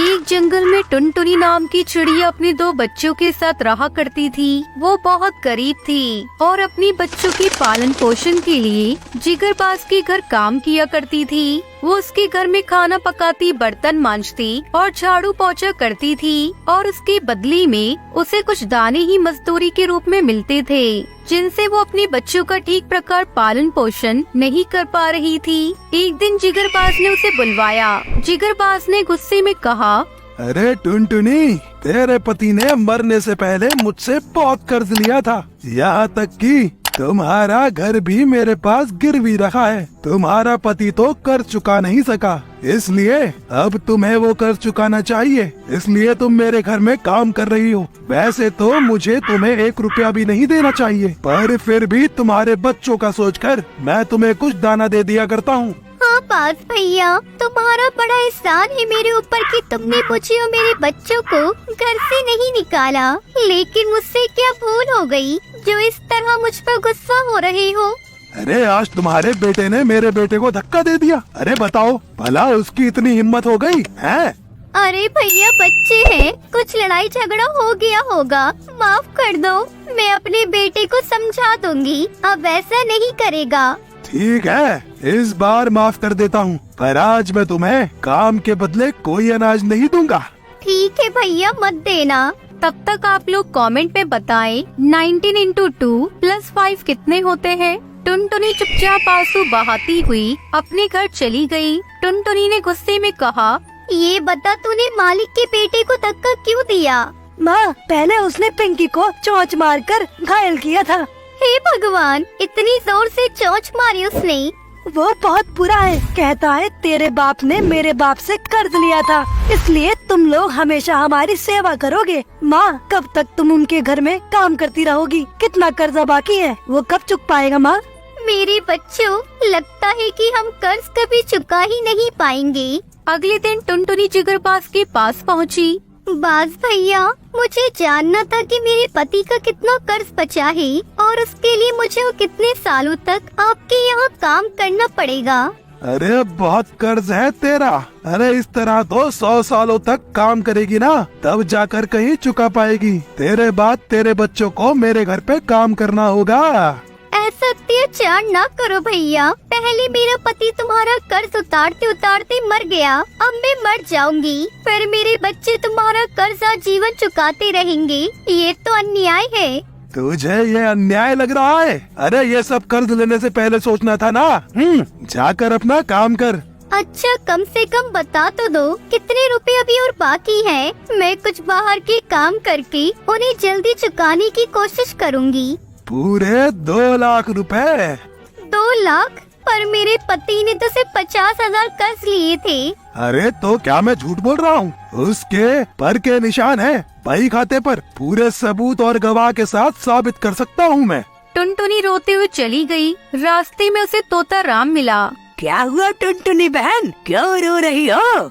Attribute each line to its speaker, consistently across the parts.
Speaker 1: एक जंगल में टुनटुनी नाम की चिड़िया अपने दो बच्चों के साथ रहा करती थी। वो बहुत गरीब थी और अपनी बच्चों की पालन पोषण के लिए जिगरबाज के घर काम किया करती थी। वो उसके घर में खाना पकाती, बर्तन मांजती और झाड़ू पोछा करती थी और उसके बदले में उसे कुछ दाने ही मजदूरी के रूप में मिलते थे, जिनसे वो अपने बच्चों का ठीक प्रकार पालन पोषण नहीं कर पा रही थी। एक दिन जिगरबाज ने उसे बुलवाया। जिगरबाज ने गुस्से में कहा,
Speaker 2: अरे टुनटुनी, तेरे पति ने मरने से पहले मुझसे बहुत कर्ज लिया था, यहाँ तक कि तुम्हारा घर भी मेरे पास गिरवी रखा है। तुम्हारा पति तो कर चुका नहीं सका, इसलिए अब तुम्हें वो कर चुकाना चाहिए। इसलिए तुम मेरे घर में काम कर रही हो। वैसे तो मुझे तुम्हें 1 रुपया भी नहीं देना चाहिए, पर फिर भी तुम्हारे बच्चों का सोचकर मैं तुम्हें कुछ दाना दे दिया करता हूँ।
Speaker 3: हाँ बाज भैया, तुम्हारा बड़ा एहसान है मेरे ऊपर कि तुमने मुझे और मेरे बच्चों को घर से नहीं निकाला। लेकिन मुझसे क्या भूल हो गई जो इस तरह मुझ पर गुस्सा हो रहे हो?
Speaker 2: अरे आज तुम्हारे बेटे ने मेरे बेटे को धक्का दे दिया। अरे बताओ, भला उसकी इतनी हिम्मत हो गई है?
Speaker 3: अरे भैया, बच्चे हैं, कुछ लड़ाई झगड़ा हो गया होगा, माफ कर दो। मैं अपने बेटे को समझा दूंगी, अब ऐसा नहीं करेगा।
Speaker 2: ठीक है, इस बार माफ कर देता हूँ, पर आज मैं तुम्हें काम के बदले कोई अनाज नहीं दूंगा।
Speaker 3: ठीक है भैया, मत देना।
Speaker 1: तब तक आप लोग कमेंट में बताएं 19 into 2 + 5 कितने होते हैं। टुनटुनी चुपचाप आंसू बहाती हुई अपने घर चली गई। टुनटुनी ने गुस्से में कहा,
Speaker 3: ये बता, तूने मालिक के बेटे को धक्का क्यों दिया?
Speaker 4: माँ, पहले उसने पिंकी को चोंच मारकर घायल किया था।
Speaker 3: हे भगवान, इतनी जोर से चोंच मारी उसने।
Speaker 4: वो बहुत बुरा है, कहता है तेरे बाप ने मेरे बाप से कर्ज लिया था, इसलिए तुम लोग हमेशा हमारी सेवा करोगे। माँ, कब तक तुम उनके घर में काम करती रहोगी? कितना कर्जा बाकी है, वो कब चुक पाएगा? माँ,
Speaker 3: मेरे बच्चों, लगता है कि हम कर्ज कभी चुका ही नहीं पाएंगे।
Speaker 1: अगले दिन टुनटुनी जिगरबाज के पास पहुँची।
Speaker 3: बाज भैया, मुझे जानना था कि मेरे पति का कितना कर्ज बचा है और उसके लिए मुझे वो कितने सालों तक आपके यहाँ काम करना पड़ेगा।
Speaker 2: अरे बहुत कर्ज है तेरा। अरे इस तरह तो 100 सालों तक काम करेगी ना, तब जाकर कहीं चुका पाएगी। तेरे बाद तेरे बच्चों को मेरे घर पे काम करना होगा।
Speaker 3: ऐसा अत्याचार ना करो भैया। पहले मेरा पति तुम्हारा कर्ज उतारते उतारते मर गया, अब मैं मर जाऊंगी, फिर मेरे बच्चे तुम्हारा कर्ज आजीवन चुकाते रहेंगे। ये तो अन्याय है।
Speaker 2: तुझे ये अन्याय लग रहा है? अरे ये सब कर्ज लेने से पहले सोचना था ना। जाकर अपना काम कर।
Speaker 3: अच्छा, कम से कम बता तो दो कितने रुपए अभी और बाकी हैं। मैं कुछ बाहर के काम करके उन्हें जल्दी चुकाने की कोशिश करूँगी।
Speaker 2: पूरे 2 लाख रुपए।
Speaker 3: 2 लाख? पर मेरे पति ने तो सिर्फ 50,000 कर्ज लिए थे।
Speaker 2: अरे तो क्या मैं झूठ बोल रहा हूँ? उसके पर के निशान है बही खाते पर, पूरे सबूत और गवाह के साथ साबित कर सकता हूँ मैं।
Speaker 1: टुनटुनी रोते हुए चली गई। रास्ते में उसे तोता राम मिला।
Speaker 4: क्या हुआ टुनटुनी बहन, क्यों रो रही हो?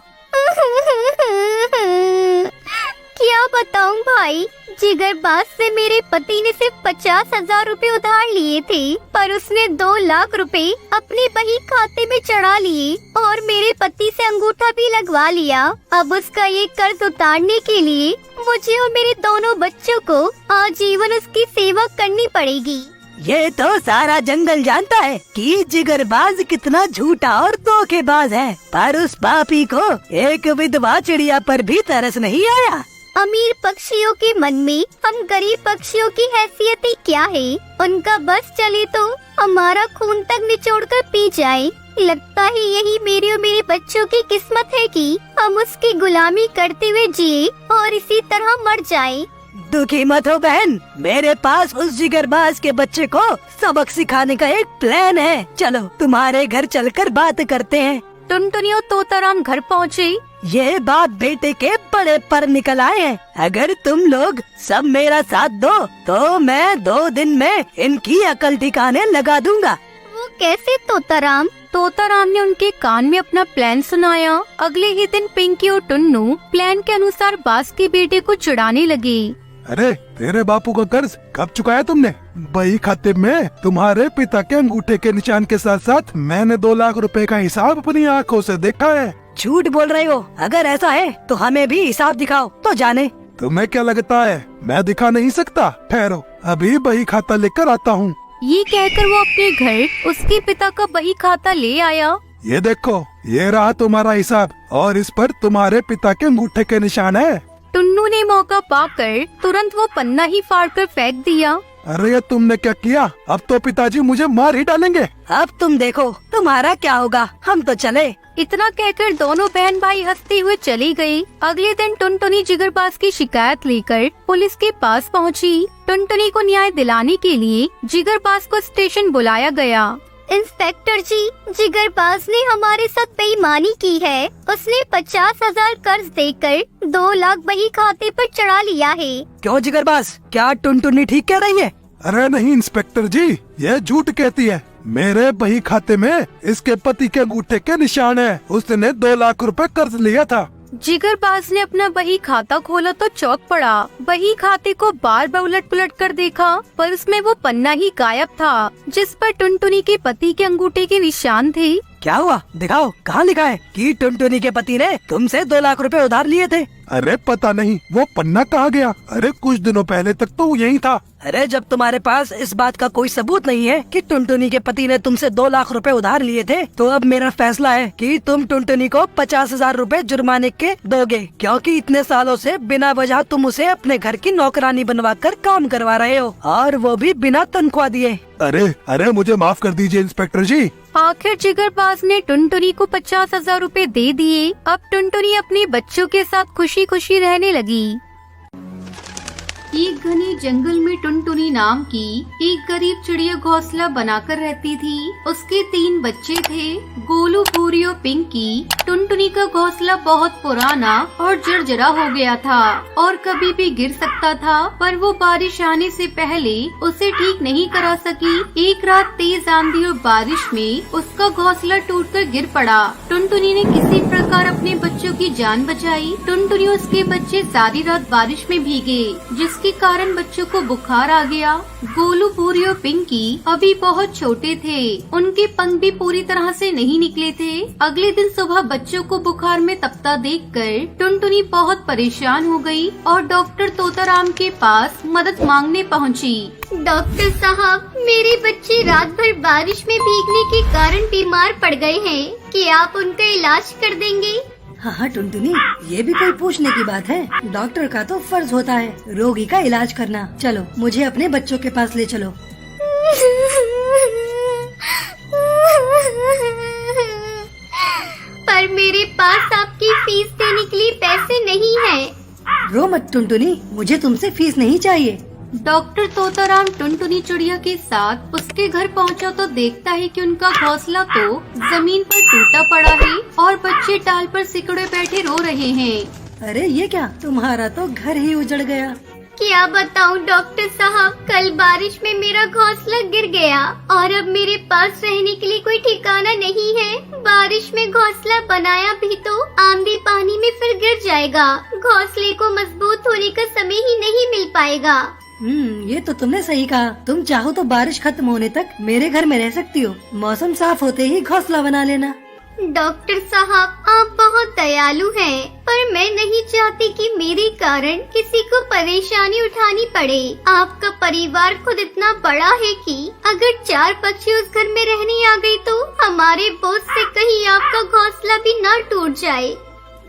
Speaker 3: क्या बताऊं भाई, जिगरबाज से मेरे पति ने सिर्फ 50,000 रुपए उधार लिए थे, पर उसने 2 लाख रुपए अपने बही खाते में चढ़ा लिए और मेरे पति से अंगूठा भी लगवा लिया। अब उसका ये कर्ज उतारने के लिए मुझे और मेरे दोनों बच्चों को आजीवन उसकी सेवा करनी पड़ेगी।
Speaker 4: ये तो सारा जंगल जानता है कि जिगरबाज कितना झूठा और धोखेबाज है, पर उस पापी को एक विधवा चिड़िया पर भी तरस नहीं आया।
Speaker 3: अमीर पक्षियों के मन में हम गरीब पक्षियों की हैसियत ही क्या है? उनका बस चले तो हमारा खून तक निचोड़कर पी जाए। लगता है यही मेरे और मेरे बच्चों की किस्मत है कि हम उसकी गुलामी करते हुए जिए और इसी तरह मर जाएं।
Speaker 4: दुखी मत हो बहन, मेरे पास उस जिगरबाज के बच्चे को सबक सिखाने का एक प्लान है। चलो तुम्हारे घर चलकर बात करते हैं।
Speaker 1: टुनटुनी और तोताराम घर पहुँचे।
Speaker 4: ये बात बेटे के बड़े पर निकल आए हैं। अगर तुम लोग सब मेरा साथ दो तो मैं 2 दिन में इनकी अकल ठिकाने लगा दूंगा।
Speaker 3: वो कैसे तोताराम?
Speaker 1: तोताराम ने उनके कान में अपना प्लान सुनाया। अगले ही दिन पिंकी और टुन्नू प्लान के अनुसार बाज के बेटे को चिढ़ाने लगे।
Speaker 2: अरे तेरे बापू का कर्ज कब चुकाया तुमने? बही खाते में तुम्हारे पिता के अंगूठे के निशान के साथ साथ मैंने 2 लाख रुपए का हिसाब अपनी आंखों से देखा है।
Speaker 4: झूठ बोल रहे हो। अगर ऐसा है तो हमें भी हिसाब दिखाओ तो जाने।
Speaker 2: तुम्हें क्या लगता है मैं दिखा नहीं सकता? ठहरो, अभी बही खाता लेकर आता हूँ।
Speaker 1: ये कहकर वो अपने घर उसके पिता का बही खाता ले आया।
Speaker 2: ये देखो, ये रहा तुम्हारा हिसाब और इस पर तुम्हारे पिता के अंगूठे के निशान है।
Speaker 1: टुन्नू ने मौका पाकर तुरंत वो पन्ना ही फाड़कर फेंक दिया।
Speaker 2: अरे ये तुमने क्या किया? अब तो पिताजी मुझे मार ही डालेंगे।
Speaker 4: अब तुम देखो तुम्हारा क्या होगा, हम तो चले।
Speaker 1: इतना कहकर दोनों बहन भाई हंसते हुए चली गई। अगले दिन टुनटुनी जिगरबाज की शिकायत लेकर पुलिस के पास पहुंची। टुनटुनी को न्याय दिलाने के लिए जिगरबाज को स्टेशन बुलाया गया।
Speaker 3: इंस्पेक्टर जी, जिगरबाज ने हमारे साथ बेईमानी की है। उसने 50,000 कर्ज देकर 2 लाख बही खाते पर चढ़ा लिया है।
Speaker 4: क्यों जिगरबाज, क्या टुनटुनी ठीक कह रही है?
Speaker 2: अरे नहीं इंस्पेक्टर जी, ये झूठ कहती है। मेरे बही खाते में इसके पति के अंगूठे के निशान है। उसने 2 लाख रुपए कर्ज लिया था।
Speaker 1: जिगरबाज ने अपना बही खाता खोला तो चौंक पड़ा। बही खाते को बार बार उलट पुलट कर देखा, पर उसमें वो पन्ना ही गायब था जिस पर टुनटुनी के पति के अंगूठे के निशान थे।
Speaker 4: क्या हुआ, दिखाओ कहाँ लिखा है कि टुनटुनी के पति ने तुमसे 2 लाख रुपए उधार लिए थे?
Speaker 2: अरे पता नहीं वो पन्ना कहाँ गया। अरे कुछ दिनों पहले तक तो वो यही था।
Speaker 4: अरे जब तुम्हारे पास इस बात का कोई सबूत नहीं है कि टुनटुनी के पति ने तुमसे 2 लाख रुपए उधार लिए थे, तो अब मेरा फैसला है कि तुम टुनटुनी को 50,000 रुपए जुर्माने के दोगे, क्योंकि इतने सालों से बिना वजह तुम उसे अपने घर की नौकरानी बनवाकर काम करवा रहे हो, और वो भी बिना तनख्वाह दिए।
Speaker 2: अरे मुझे माफ कर दीजिए इंस्पेक्टर जी।
Speaker 1: आखिर जिगरबाज ने टुनटुनी को 50,000 रुपए दे दिए। अब टुनटुनी अपने बच्चों के साथ खुशी खुशी रहने लगी। एक घने जंगल में टुनटुनी नाम की एक गरीब चिड़िया घोंसला बनाकर रहती थी। उसके 3 बच्चे थे, गोलू, पूरी और पिंकी। टुनटुनी का घोंसला बहुत पुराना और जर्जरा हो गया था और कभी भी गिर सकता था, पर वो बारिश आने से पहले उसे ठीक नहीं करा सकी। एक रात तेज आंधी और बारिश में उसका घोंसला टूटकर गिर पड़ा। टुनटुनी ने किसी प्रकार अपने बच्चों की जान बचाई। टुनटुनी और उसके बच्चे सारी रात बारिश में भीगे, जिसके कारण बच्चों को बुखार आ गया। गोलू, पूरी और पिंकी अभी बहुत छोटे थे। उनके पंख भी पूरी तरह से नहीं निकले थे। अगले दिन सुबह बच्चों को बुखार में तपता देखकर टुनटुनी बहुत परेशान हो गई और डॉक्टर तोताराम के पास मदद मांगने पहुंची।
Speaker 3: डॉक्टर साहब, मेरे बच्चे रात भर बारिश में भीगने के कारण बीमार पड़ गए हैं। क्या आप उनका इलाज कर देंगे?
Speaker 4: हाँ टुनटुनी, ये भी कोई पूछने की बात है? डॉक्टर का तो फर्ज होता है रोगी का इलाज करना। चलो मुझे अपने बच्चों के पास ले चलो।
Speaker 3: पर मेरे पास आपकी फीस देने के लिए पैसे नहीं हैं।
Speaker 4: रो मत टुनटुनी, मुझे तुमसे फीस नहीं चाहिए।
Speaker 1: डॉक्टर तोताराम टुनटुनी चिड़िया के साथ उसके घर पहुंचा तो देखता है कि उनका घोंसला तो जमीन पर टूटा पड़ा है और बच्चे टाल पर सिकुड़े बैठे रो रहे हैं।
Speaker 4: अरे ये क्या, तुम्हारा तो घर ही उजड़ गया।
Speaker 3: क्या बताऊं डॉक्टर साहब, कल बारिश में मेरा घोंसला गिर गया और अब मेरे पास रहने के लिए कोई ठिकाना नहीं है। बारिश में घोंसला बनाया भी तो आंधी पानी में फिर गिर जाएगा। घोंसले को मजबूत होने का समय ही नहीं मिल पाएगा।
Speaker 4: ये तो तुमने सही कहा। तुम चाहो तो बारिश खत्म होने तक मेरे घर में रह सकती हो। मौसम साफ होते ही घोंसला बना लेना।
Speaker 3: डॉक्टर साहब, आप बहुत दयालु हैं, पर मैं नहीं चाहती कि मेरे कारण किसी को परेशानी उठानी पड़े। आपका परिवार खुद इतना बड़ा है कि अगर 4 पक्षी उस घर में रहने आ गए तो हमारे बोझ से कहीं आपका घोंसला भी न टूट जाए।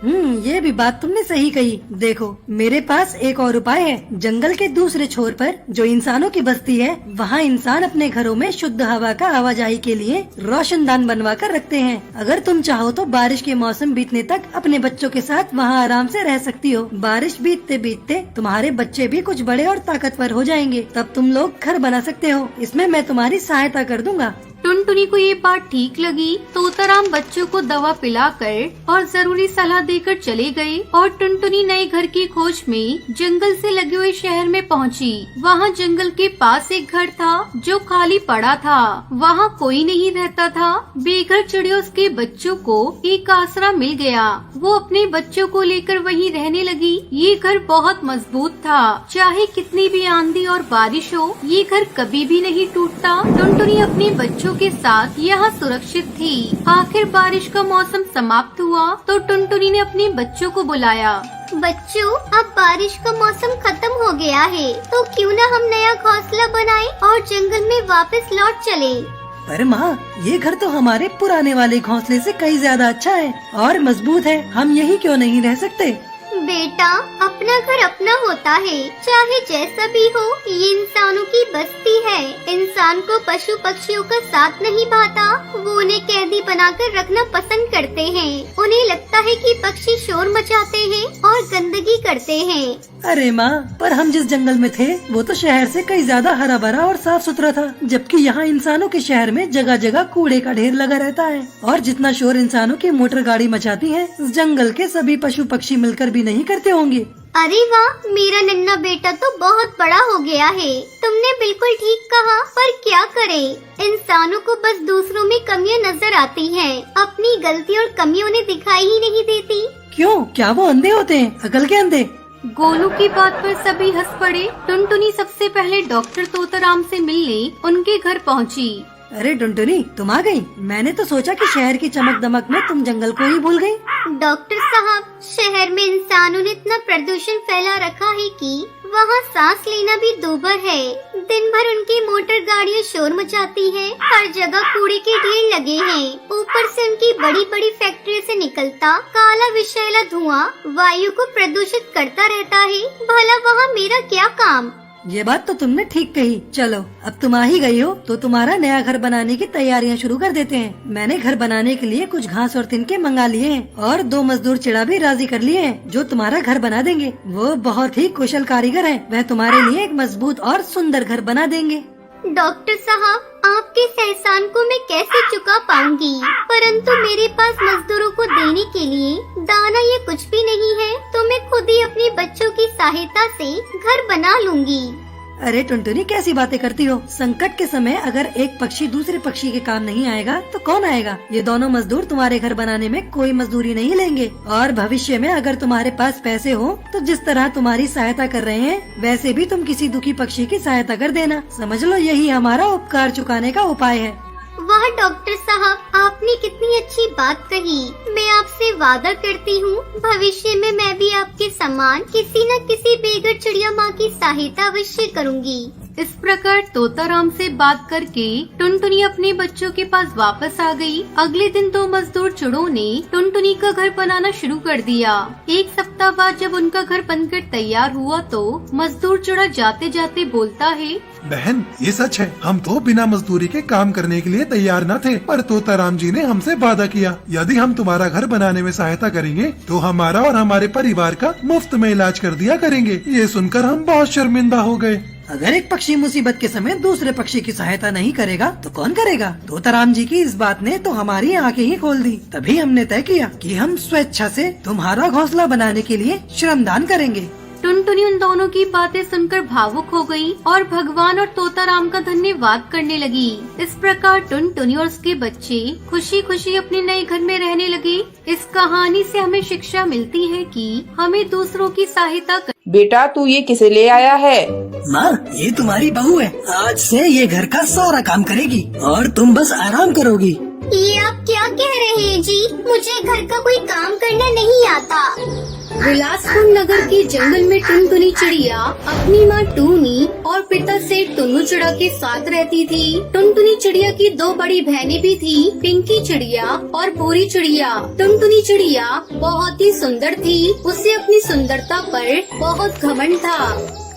Speaker 4: ये भी बात तुमने सही कही। देखो मेरे पास एक और उपाय है। जंगल के दूसरे छोर पर जो इंसानों की बस्ती है, वहाँ इंसान अपने घरों में शुद्ध हवा का आवाजाही के लिए रोशनदान बनवा कर रखते हैं। अगर तुम चाहो तो बारिश के मौसम बीतने तक अपने बच्चों के साथ वहाँ आराम से रह सकती हो। बारिश बीतते बीतते तुम्हारे बच्चे भी कुछ बड़े और ताकतवर हो जाएंगे, तब तुम लोग घर बना सकते हो। इसमें मैं तुम्हारी सहायता कर दूंगा।
Speaker 1: टुनटुनी को ये बात ठीक लगी। तोताराम बच्चों को दवा पिलाकर और जरूरी सलाह देकर चले गए और टुनटुनी नए घर की खोज में जंगल से लगे हुए शहर में पहुंची। वहाँ जंगल के पास एक घर था जो खाली पड़ा था। वहाँ कोई नहीं रहता था। बेघर चिड़िया उसके बच्चों को एक आसरा मिल गया। वो अपने बच्चों को लेकर वहीं रहने लगी। ये घर बहुत मजबूत था, चाहे कितनी भी आंधी और बारिश हो, ये घर कभी भी नहीं टूटता। टुनटुनी अपने बच्चों के साथ यहाँ सुरक्षित थी। आखिर बारिश का मौसम समाप्त हुआ तो टुनटुनी ने अपने बच्चों को बुलाया।
Speaker 3: बच्चों, अब बारिश का मौसम खत्म हो गया है, तो क्यों न हम नया घोंसला बनाएं और जंगल में वापस लौट चलें।
Speaker 4: पर माँ, ये घर तो हमारे पुराने वाले घोंसले से कई ज्यादा अच्छा है और मजबूत है। हम यही क्यों नहीं रह सकते?
Speaker 3: बेटा, अपना घर अपना होता है, चाहे जैसा भी हो। ये इंसानों की बस्ती है। इंसान को पशु पक्षियों का साथ नहीं भाता। वो उन्हें कैदी बनाकर रखना पसंद करते हैं। उन्हें लगता है कि पक्षी शोर मचाते हैं और गंदगी करते हैं।
Speaker 4: अरे माँ, पर हम जिस जंगल में थे वो तो शहर से कई ज्यादा हरा भरा और साफ सुथरा था, जबकि यहाँ इंसानों के शहर में जगह जगह कूड़े का ढेर लगा रहता है। और जितना शोर इंसानों की मोटर गाड़ी मचाती है, जंगल के सभी पशु पक्षी मिलकर भी नहीं करते होंगे।
Speaker 3: अरे वाह, मेरा नन्हा बेटा तो बहुत बड़ा हो गया है। तुमने बिल्कुल ठीक कहा, पर क्या करें, इंसानों को बस दूसरों में कमियां नजर आती हैं। अपनी गलती और कमियां उन्हें दिखाई ही नहीं देती।
Speaker 4: क्यों, क्या वो अंधे होते हैं? अकल के अंधे?
Speaker 1: गोलू की बात पर सभी हंस पड़े। टुनटुनी सबसे पहले डॉक्टर तोताराम से मिलने उनके घर पहुंची।
Speaker 4: अरे टुनटुनी, तुम आ गई। मैंने तो सोचा कि शहर की चमक दमक में तुम जंगल को ही भूल गई।
Speaker 3: डॉक्टर साहब, शहर में इंसानों ने इतना प्रदूषण फैला रखा है कि वहाँ सांस लेना भी दूभर है। दिन भर उनकी मोटर गाड़ियाँ शोर मचाती हैं, हर जगह कूड़े के ढेर लगे हैं। ऊपर से उनकी बड़ी बड़ी फैक्ट्री से निकलता काला विषैला धुआं वायु को प्रदूषित करता रहता है। भला वहाँ मेरा क्या काम?
Speaker 4: ये बात तो तुमने ठीक कही। चलो, अब तुम आ ही गई हो तो तुम्हारा नया घर बनाने की तैयारियां शुरू कर देते हैं। मैंने घर बनाने के लिए कुछ घास और तिनके मंगा लिए हैं और 2 मजदूर चिड़ा भी राजी कर लिए हैं, जो तुम्हारा घर बना देंगे। वो बहुत ही कुशल कारीगर हैं। वह तुम्हारे लिए एक मजबूत और सुंदर घर बना देंगे।
Speaker 3: डॉक्टर साहब, आपके इस एहसान को मैं कैसे चुका पाऊंगी? परंतु मेरे पास मजदूरों को देने के लिए दाना ये कुछ भी नहीं है, तो मैं खुद ही अपने बच्चों की सहायता से घर बना लूंगी।
Speaker 4: अरे टुनटुनी, कैसी बातें करती हो? संकट के समय अगर एक पक्षी दूसरे पक्षी के काम नहीं आएगा तो कौन आएगा? ये दोनों मजदूर तुम्हारे घर बनाने में कोई मजदूरी नहीं लेंगे। और भविष्य में अगर तुम्हारे पास पैसे हो तो जिस तरह तुम्हारी सहायता कर रहे हैं, वैसे भी तुम किसी दुखी पक्षी की सहायता कर देना। समझ लो, यही हमारा उपकार चुकाने का उपाय है।
Speaker 3: वाह डॉक्टर साहब, आपने कितनी अच्छी बात कही। मैं आपसे वादा करती हूँ, भविष्य में मैं भी आपके समान किसी न किसी बेघर चिड़िया माँ की सहायता अवश्य करूँगी।
Speaker 1: इस प्रकार तोताराम से बात करके टुनटुनी अपने बच्चों के पास वापस आ गई। अगले दिन 2 मजदूर चुड़ों ने टुनटुनी का घर बनाना शुरू कर दिया। 1 सप्ताह बाद जब उनका घर बनकर तैयार हुआ तो मजदूर चुड़ा जाते जाते बोलता है,
Speaker 2: बहन, ये सच है, हम तो बिना मजदूरी के काम करने के लिए तैयार न थे, पर तोताराम जी ने हमसे वादा किया, यदि हम तुम्हारा घर बनाने में सहायता करेंगे तो हमारा और हमारे परिवार का मुफ्त में इलाज कर दिया करेंगे। ये सुनकर हम बहुत शर्मिंदा हो गए।
Speaker 4: अगर एक पक्षी मुसीबत के समय दूसरे पक्षी की सहायता नहीं करेगा तो कौन करेगा? तोताराम जी की इस बात ने तो हमारी आंखें ही खोल दी। तभी हमने तय किया कि हम स्वेच्छा से तुम्हारा घोंसला बनाने के लिए श्रमदान करेंगे।
Speaker 1: टुनटुनी उन दोनों की बातें सुनकर भावुक हो गई और भगवान और तोताराम का धन्यवाद करने लगी। इस प्रकार टुनटुनी और उसके बच्चे खुशी खुशी अपने नए घर में रहने लगे। इस कहानी से हमें शिक्षा मिलती है कि हमें दूसरों की सहायता
Speaker 5: बेटा, तू ये किसे ले आया है?
Speaker 4: माँ, ये तुम्हारी बहू है। आज से ये घर का सारा काम करेगी और तुम बस आराम करोगी।
Speaker 3: ये आप क्या कह रहे हैं जी? मुझे घर का कोई काम करना नहीं आता।
Speaker 1: बिलासपुर नगर के जंगल में टुनटुनी चिड़िया अपनी माँ टूनी और पिता सेठ टुन्नू चिड़ा के साथ रहती थी। टुनटुनी चिड़िया की 2 बड़ी बहनें भी थी, पिंकी चिड़िया और भूरी चिड़िया। टुनटुनी चिड़िया बहुत ही सुंदर थी, उसे अपनी सुंदरता पर बहुत घमंड था।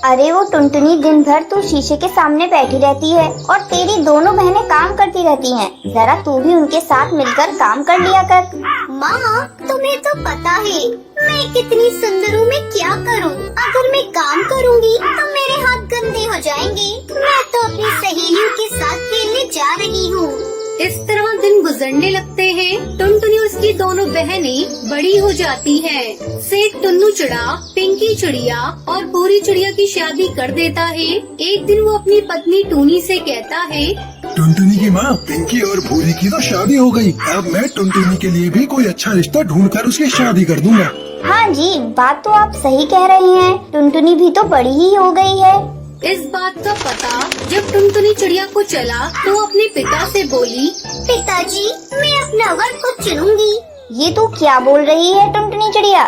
Speaker 3: अरे वो टुनटुनी, दिन भर तू शीशे के सामने बैठी रहती है और तेरी दोनों बहनें काम करती रहती हैं। जरा तू भी उनके साथ मिलकर काम कर लिया कर। माँ, तुम्हें तो पता है मैं कितनी सुंदर हूँ, मैं क्या करूँ? अगर मैं काम करूँगी तो मेरे हाथ गंदे हो जाएंगे। मैं तो अपनी सहेलियों के साथ खेलने जा रही हूँ।
Speaker 1: इस तरह दिन गुजरने लगते हैं। टुनटुनी उसकी दोनों बहनें बड़ी हो जाती हैं। सेठ टुन्नू चिड़ा पिंकी चिड़िया और भूरी चिड़िया की शादी कर देता है। एक दिन वो अपनी पत्नी टूनी से कहता है,
Speaker 2: टुनटुनी की माँ पिंकी और भूरी की तो शादी हो गई। अब मैं टुनटुनी के लिए भी कोई अच्छा रिश्ता ढूंढकर उसकी शादी कर दूंगा।
Speaker 3: हाँ जी, बात तो आप सही कह रहे हैं। टुनटुनी भी तो बड़ी ही हो गई है।
Speaker 1: इस बात का पता जब टुनटुनी चिड़िया को चला तो अपने पिता से बोली,
Speaker 3: पिताजी, मैं अपना वर खुद चुनूंगी। ये तू क्या बोल रही है टुनटुनी चिड़िया?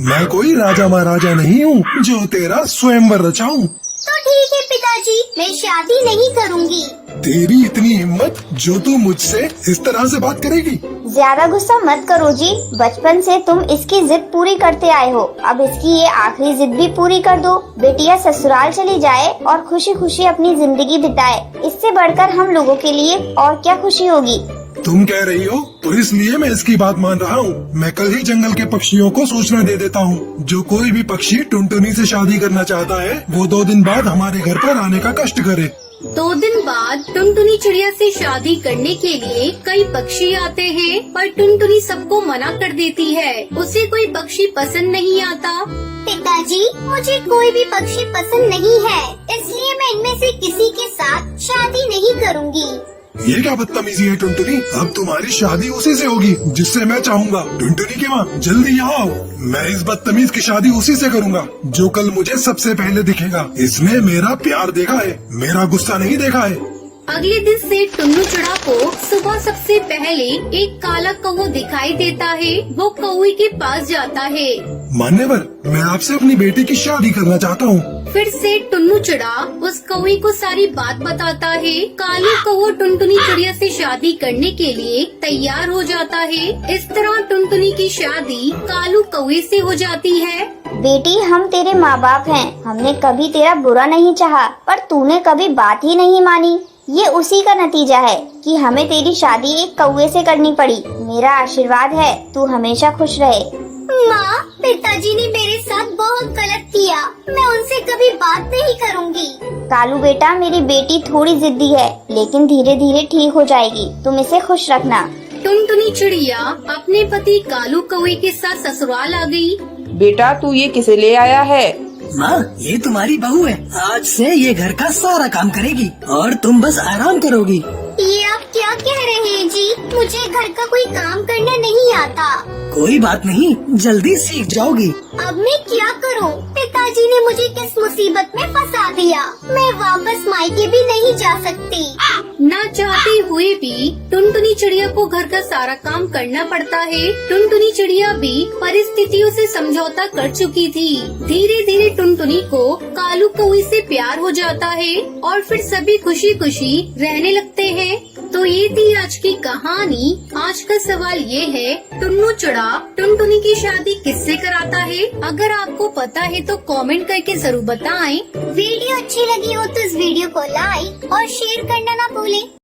Speaker 2: मैं कोई राजा महाराजा नहीं हूँ जो तेरा स्वयंवर रचाऊं।
Speaker 3: तो ठीक है पिताजी, मैं शादी नहीं करूंगी।
Speaker 2: तेरी इतनी हिम्मत जो तू मुझसे इस तरह से बात करेगी?
Speaker 3: ज्यादा गुस्सा मत करो जी, बचपन से तुम इसकी जिद पूरी करते आए हो, अब इसकी ये आखिरी जिद भी पूरी कर दो। बेटिया ससुराल चली जाए और खुशी खुशी अपनी जिंदगी बिताए, इससे बढ़कर हम लोगों के लिए और क्या खुशी होगी।
Speaker 2: तुम कह रही हो तो इसलिए मैं इसकी बात मान रहा हूँ। मैं कल ही जंगल के पक्षियों को सूचना दे देता हूँ। जो कोई भी पक्षी टुनटुनी से शादी करना चाहता है वो 2 दिन बाद हमारे घर पर आने का कष्ट करे।
Speaker 1: 2 दिन बाद टुनटुनी चिड़िया से शादी करने के लिए कई पक्षी आते हैं, पर टुनटुनी सबको मना कर देती है। उसे कोई पक्षी पसंद नहीं आता।
Speaker 3: पिताजी, मुझे कोई भी पक्षी पसंद नहीं है, इसलिए मैं इनमें से किसी के साथ शादी नहीं करूंगी।
Speaker 2: ये क्या बदतमीजी है टुनटुनी? अब तुम्हारी शादी उसी से होगी जिससे मैं चाहूँगा। टुनटुनी की माँ जल्दी यहाँ आओ। मैं इस बदतमीज की शादी उसी से करूँगा जो कल मुझे सबसे पहले दिखेगा। इसने मेरा प्यार देखा है, मेरा गुस्सा नहीं देखा है।
Speaker 1: अगले दिन से टुन्नू चिड़ा को सुबह सबसे पहले एक काला कौवा दिखाई देता है। वो कौवे के पास जाता है।
Speaker 2: मान्यवर, मैं आपसे अपनी बेटी की शादी करना चाहता हूँ।
Speaker 1: फिर से टुन्नू चिड़ा उस कौवे को सारी बात बताता है। कालू कौवा टुनटुनी चिड़िया से शादी करने के लिए तैयार हो जाता है। इस तरह टुनटुनी की शादी कालू कौवे से हो जाती है।
Speaker 3: बेटी, हम तेरे माँ बाप हैं, हमने कभी तेरा बुरा नहीं चाहा, पर तूने कभी बात ही नहीं मानी। ये उसी का नतीजा है कि हमें तेरी शादी एक कौवे से करनी पड़ी। मेरा आशीर्वाद है तू हमेशा खुश रहे। माँ, पिताजी ने मेरे साथ बहुत गलत किया, मैं उनसे कभी बात नहीं करूँगी। कालू बेटा, मेरी बेटी थोड़ी जिद्दी है, लेकिन धीरे धीरे ठीक हो जाएगी, तुम इसे खुश रखना।
Speaker 1: टुनटुनी चिड़िया अपने पति कालू कौवे के साथ ससुराल आ गई।
Speaker 5: बेटा, तू ये किसे ले आया है?
Speaker 6: माँ, ये तुम्हारी बहू है। आज से ये घर का सारा काम करेगी और तुम बस आराम करोगी।
Speaker 3: ये आप क्या कह रहे हैं जी? मुझे घर का कोई काम करना नहीं आता।
Speaker 6: कोई बात नहीं, जल्दी सीख जाओगी।
Speaker 3: अब मैं क्या करूं? पिताजी ने मुझे किस मुसीबत में फंसा दिया। मैं वापस मायके भी नहीं जा सकती।
Speaker 1: ना चाहते हुए भी टुनटुनी चिड़िया को घर का सारा काम करना पड़ता है। टुनटुनी चिड़िया भी परिस्थितियों से समझौता कर चुकी थी। धीरे धीरे टुनटुनी को कालू कौवे से प्यार हो जाता है और फिर सभी खुशी खुशी रहने लगते हैं। तो ये थी आज की कहानी। आज का सवाल ये है, टुन्नू चिड़ा टुनटुनी की शादी किससे कराता है? अगर आपको पता है तो कमेंट करके जरूर बताएं।
Speaker 3: वीडियो अच्छी लगी हो तो इस वीडियो को लाइक और शेयर करना ना भूलें।